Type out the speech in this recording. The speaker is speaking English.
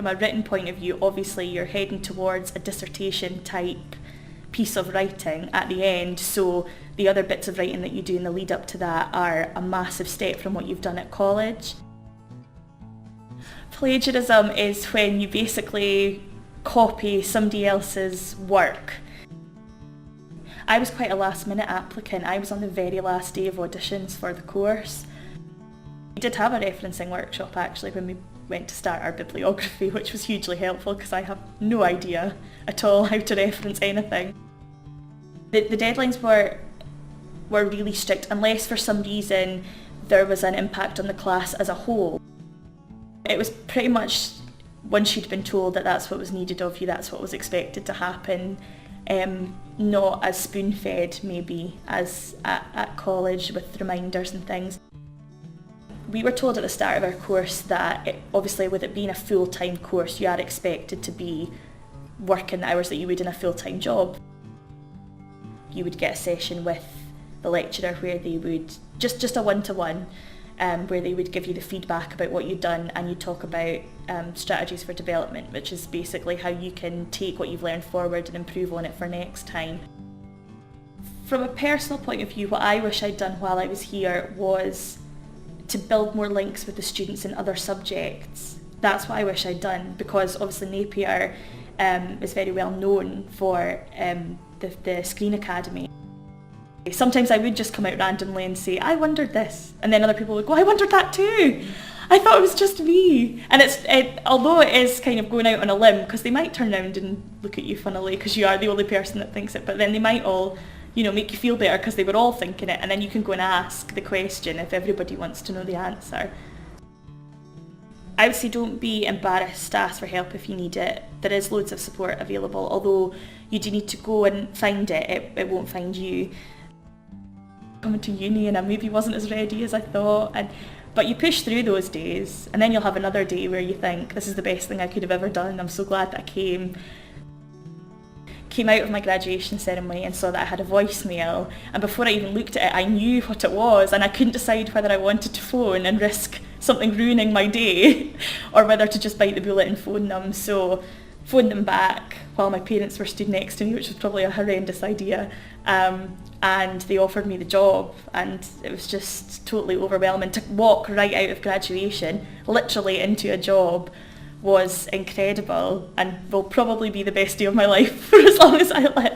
from a written point of view, obviously you're heading towards a dissertation type piece of writing at the end, so the other bits of writing that you do in the lead up to that are a massive step from what you've done at college. Plagiarism is when you basically copy somebody else's work. I was quite a last minute applicant. I was on the very last day of auditions for the course. We did have a referencing workshop actually when we went to start our bibliography, which was hugely helpful because I have no idea at all how to reference anything. The deadlines were really strict unless for some reason there was an impact on the class as a whole. It was pretty much once you'd been told that that's what was needed of you, that's what was expected to happen. Not as spoon-fed maybe as at college with reminders and things. We were told at the start of our course that obviously with it being a full-time course you are expected to be working the hours that you would in a full-time job. You would get a session with the lecturer where they would, just a one-to-one, where they would give you the feedback about what you'd done and you'd talk about strategies for development, which is basically how you can take what you've learned forward and improve on it for next time. From a personal point of view, what I wish I'd done while I was here was to build more links with the students in other subjects. That's what I wish I'd done, because obviously Napier is very well known for the Screen Academy. Sometimes I would just come out randomly and say, I wondered this, and then other people would go, I wondered that too. I thought it was just me. And although it is kind of going out on a limb, because they might turn around and look at you funnily because you are the only person that thinks it, but then they might all, make you feel better because they were all thinking it, and then you can go and ask the question if everybody wants to know the answer. I would say don't be embarrassed to ask for help if you need it. There is loads of support available, although you do need to go and find it. It won't find you. Coming to uni and I maybe wasn't as ready as I thought, but you push through those days, and then you'll have another day where you think, this is the best thing I could have ever done, I'm so glad that I came out of my graduation ceremony and saw that I had a voicemail, and before I even looked at it I knew what it was, and I couldn't decide whether I wanted to phone and risk something ruining my day or whether to just bite the bullet and phone them. So phoned them back while my parents were stood next to me, which was probably a horrendous idea, and they offered me the job, and it was just totally overwhelming. To walk right out of graduation literally into a job was incredible and will probably be the best day of my life for as long as I live.